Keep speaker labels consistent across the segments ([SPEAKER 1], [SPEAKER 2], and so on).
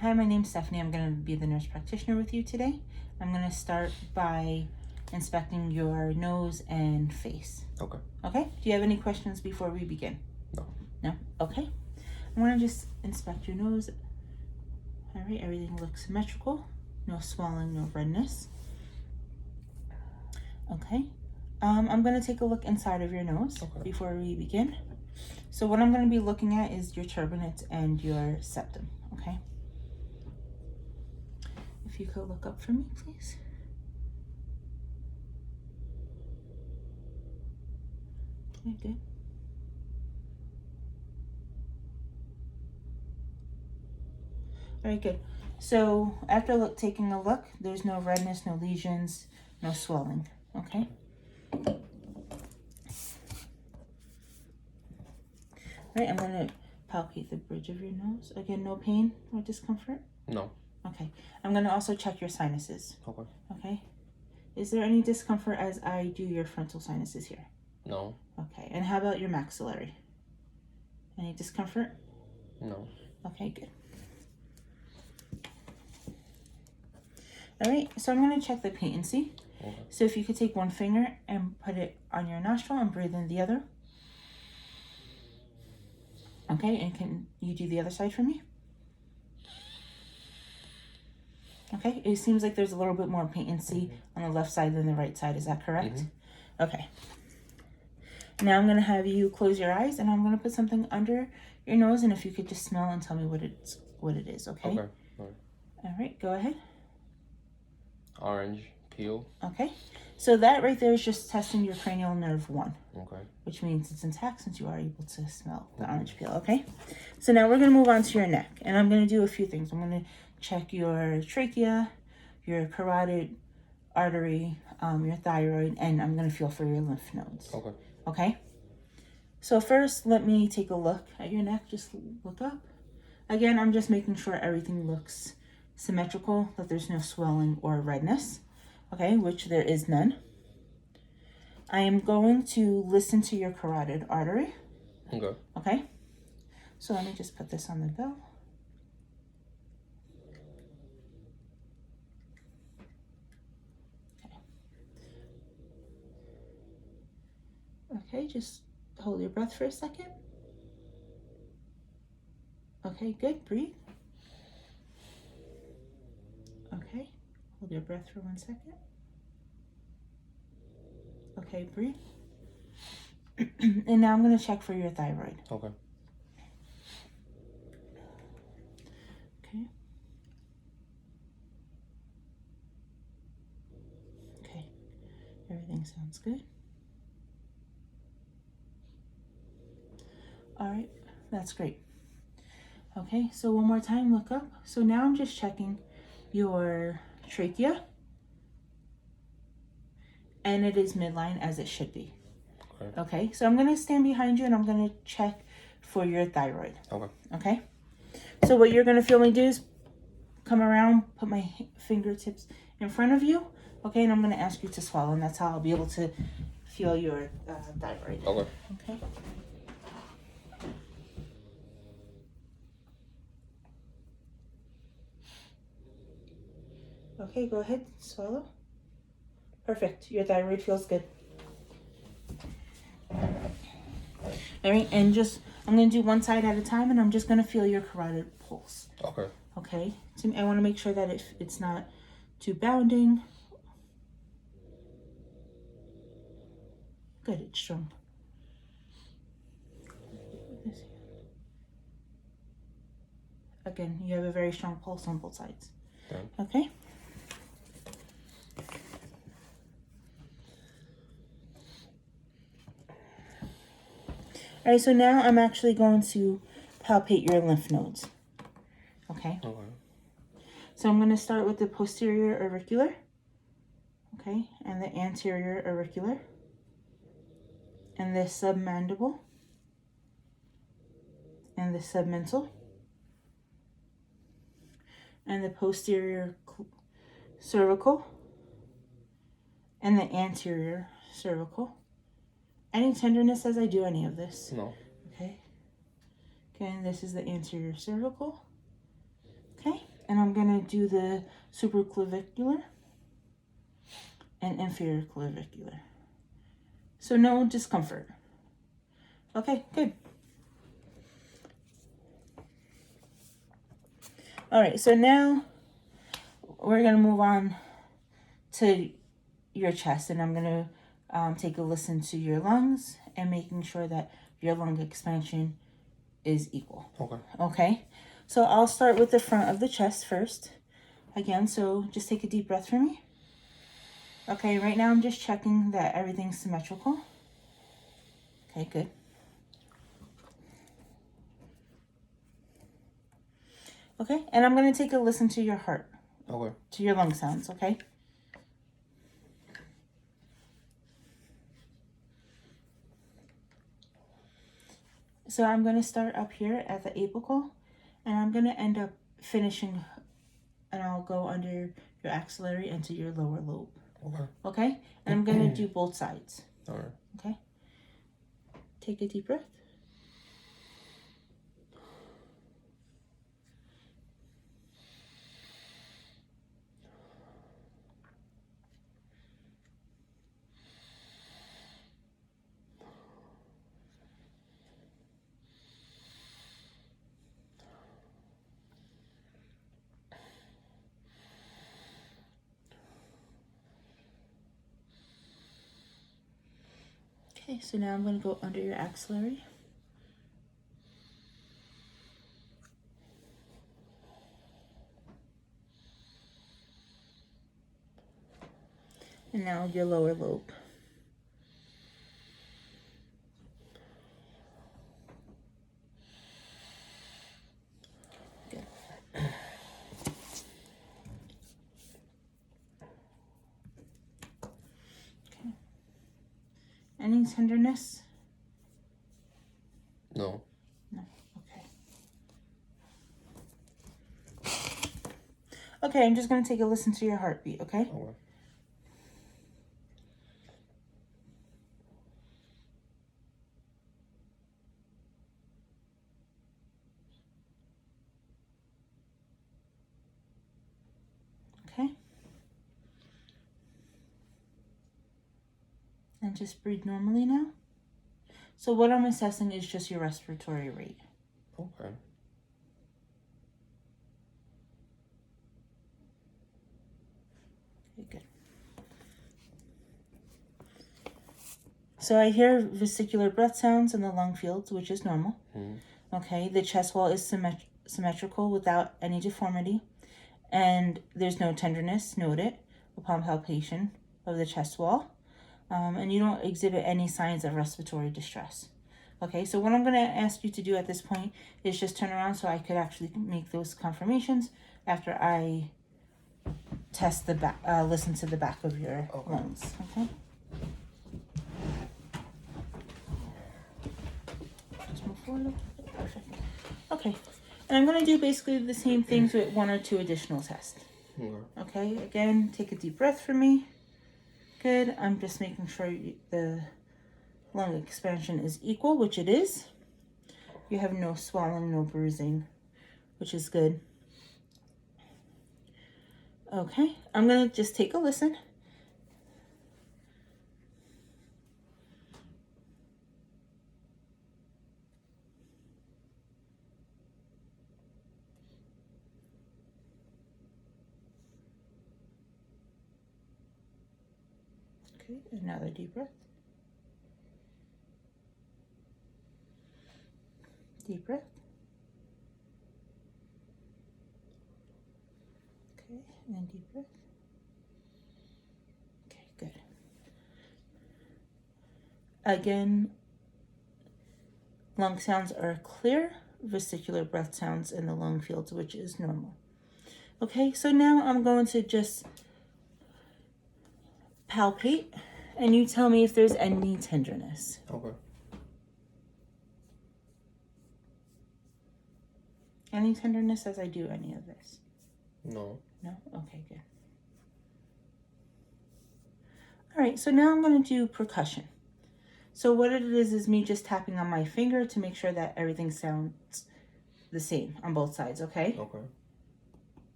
[SPEAKER 1] Hi, my name's Stephanie. I'm going to be the nurse practitioner with you today. I'm going to start by inspecting your nose and face.
[SPEAKER 2] Okay.
[SPEAKER 1] Okay? Do you have any questions before we begin?
[SPEAKER 2] No.
[SPEAKER 1] No? Okay. I'm going to just inspect your nose. All right, everything looks symmetrical. No swelling, no redness. Okay. I'm going to take a look inside of your nose before we begin. So what I'm going to be looking at is your turbinates and your septum, okay? If you could look up for me, please. Okay, good. Very good. So after taking a look, there's no redness, no lesions, no swelling, okay? All right, I'm going to palpate the bridge of your nose. Again, no pain or discomfort?
[SPEAKER 2] No.
[SPEAKER 1] Okay. I'm going to also check your sinuses.
[SPEAKER 2] Okay.
[SPEAKER 1] Okay. Is there any discomfort as I do your frontal sinuses here?
[SPEAKER 2] No.
[SPEAKER 1] Okay. And how about your maxillary? Any discomfort?
[SPEAKER 2] No.
[SPEAKER 1] Okay, good. All right, so I'm going to check the patency.
[SPEAKER 2] Okay.
[SPEAKER 1] So if you could take one finger and put it on your nostril and breathe in the other. Okay, and can you do the other side for me? Okay, it seems like there's a little bit more patency on the left side than the right side. Is that correct? Okay. Now I'm going to have you close your eyes, and I'm going to put something under your nose, and if you could just smell and tell me what it is, okay?
[SPEAKER 2] Okay.
[SPEAKER 1] All right, go ahead.
[SPEAKER 2] Orange peel.
[SPEAKER 1] Okay. So that right there is just testing your cranial nerve 1.
[SPEAKER 2] Okay.
[SPEAKER 1] Which means it's intact since you are able to smell the orange peel, okay? So now we're going to move on to your neck, and I'm going to do a few things. I'm going to check your trachea, your carotid artery, your thyroid, and I'm going to feel for your lymph nodes.
[SPEAKER 2] Okay.
[SPEAKER 1] Okay? So first, let me take a look at your neck. Just look up. Again, I'm just making sure everything looks symmetrical, that there's no swelling or redness, okay, which there is none. I am going to listen to your carotid artery.
[SPEAKER 2] Okay.
[SPEAKER 1] Okay? So let me just put this on the bell. Okay, just hold your breath for a second. Okay, good. Breathe. Okay, hold your breath for 1 second. Okay, breathe. And now I'm going to check for your thyroid.
[SPEAKER 2] Okay.
[SPEAKER 1] Okay. Okay, everything sounds good. All right, that's great. Okay, so one more time, look up. So now I'm just checking your trachea, and it is midline as it should be. Okay, so I'm going to stand behind you and I'm going to check for your thyroid.
[SPEAKER 2] Okay.
[SPEAKER 1] Okay, so what you're going to feel me do is come around, put my fingertips in front of you, okay, and I'm going to ask you to swallow, and that's how I'll be able to feel your thyroid.
[SPEAKER 2] Okay.
[SPEAKER 1] Okay. Okay, go ahead, swallow. Perfect, your thyroid feels good. All right, and I'm going to do one side at a time, and I'm just going to feel your carotid pulse.
[SPEAKER 2] Okay.
[SPEAKER 1] Okay, so I want to make sure that it's not too bounding. Good, it's strong. Again, you have a very strong pulse on both sides. Okay. All right, so now I'm actually going to palpate your lymph nodes. Okay.
[SPEAKER 2] Okay.
[SPEAKER 1] So I'm going to start with the posterior auricular, okay, and the anterior auricular, and the submandible, and the submental, and the posterior cervical, and the anterior cervical. Any tenderness as I do any of this?
[SPEAKER 2] No.
[SPEAKER 1] Okay. Okay, and this is the anterior cervical. Okay. And I'm going to do the supraclavicular and inferior clavicular. So no discomfort. Okay, good. All right, so now we're going to move on to your chest, and I'm going to take a listen to your lungs and making sure that your lung expansion is equal.
[SPEAKER 2] Okay.
[SPEAKER 1] Okay, so I'll start with the front of the chest first. Again, so just take a deep breath for me. Okay, right now I'm just checking that everything's symmetrical. Okay, good. Okay, and I'm going to take a listen to your heart.
[SPEAKER 2] Okay.
[SPEAKER 1] To your lung sounds, okay? So I'm going to start up here at the apical, and I'm going to end up finishing, and I'll go under your axillary into your lower lobe.
[SPEAKER 2] Okay.
[SPEAKER 1] Okay? And I'm going to do both sides.
[SPEAKER 2] All right.
[SPEAKER 1] Okay? Take a deep breath. Okay, so now I'm going to go under your axillary. And now your lower lobe. Good. Okay. Any tenderness?
[SPEAKER 2] No.
[SPEAKER 1] No. Okay. Okay, I'm just going to take a listen to your heartbeat, okay?
[SPEAKER 2] Okay.
[SPEAKER 1] Okay. And just breathe normally now. So what I'm assessing is just your respiratory rate.
[SPEAKER 2] Okay.
[SPEAKER 1] Okay, good. So I hear vesicular breath sounds in the lung fields, which is normal.
[SPEAKER 2] Mm-hmm.
[SPEAKER 1] Okay, the chest wall is symmetrical without any deformity, and there's no tenderness noted upon palpation of the chest wall, and you don't exhibit any signs of respiratory distress. Okay, so what I'm going to ask you to do at this point is just turn around so I could actually make those confirmations after I test the back, listen to the back of your lungs. Okay. Just move forward a little bit. Perfect. Okay, and I'm going to do basically the same things with one or two additional tests. Okay, again, take a deep breath for me. Good. I'm just making sure the lung expansion is equal, which it is. You have no swelling, no bruising, which is good. Okay, I'm going to just take a listen. Okay, another deep breath. Deep breath. Okay, and then deep breath. Okay, good. Again, lung sounds are clear, vesicular breath sounds in the lung fields, which is normal. Okay, so now I'm going to just palpate, and you tell me if there's any tenderness.
[SPEAKER 2] Okay.
[SPEAKER 1] Any tenderness as I do any of this?
[SPEAKER 2] No.
[SPEAKER 1] No? Okay, good. All right, so now I'm going to do percussion. So what it is me just tapping on my finger to make sure that everything sounds the same on both sides, okay?
[SPEAKER 2] Okay.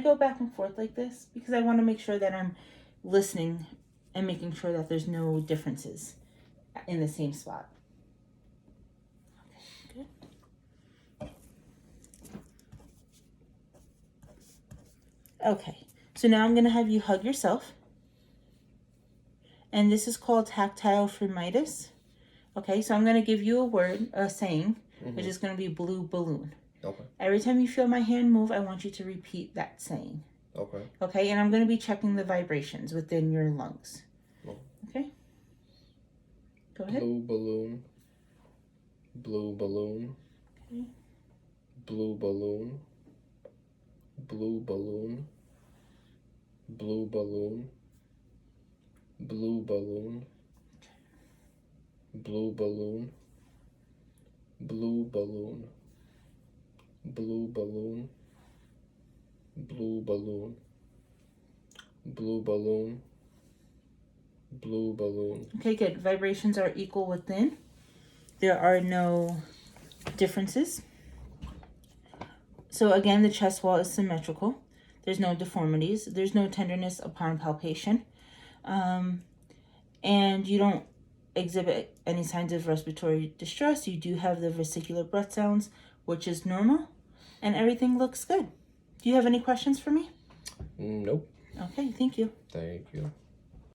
[SPEAKER 1] go back and forth like this? Because I want to make sure that I'm listening and making sure that there's no differences in the same spot. Okay, good. Okay, so now I'm going to have you hug yourself. And this is called tactile phreemitis. Okay, so I'm going to give you a word, a saying, which is going to be blue balloon.
[SPEAKER 2] Okay.
[SPEAKER 1] Every time you feel my hand move, I want you to repeat that saying.
[SPEAKER 2] Okay.
[SPEAKER 1] Okay, and I'm going to be checking the vibrations within your lungs. Okay? Go ahead.
[SPEAKER 2] Blue balloon. Blue balloon.
[SPEAKER 1] Okay.
[SPEAKER 2] Blue balloon. Blue balloon. Blue balloon. Blue balloon. Blue balloon. Blue balloon. Blue balloon. Blue balloon. Blue balloon. Blue balloon.
[SPEAKER 1] Okay, good. Vibrations are equal within. There are no differences. So again, the chest wall is symmetrical. There's no deformities. There's no tenderness upon palpation. And you don't exhibit any signs of respiratory distress. You do have the vesicular breath sounds, which is normal. And everything looks good. Do you have any questions for me?
[SPEAKER 2] Nope.
[SPEAKER 1] Okay, thank you.
[SPEAKER 2] Thank you.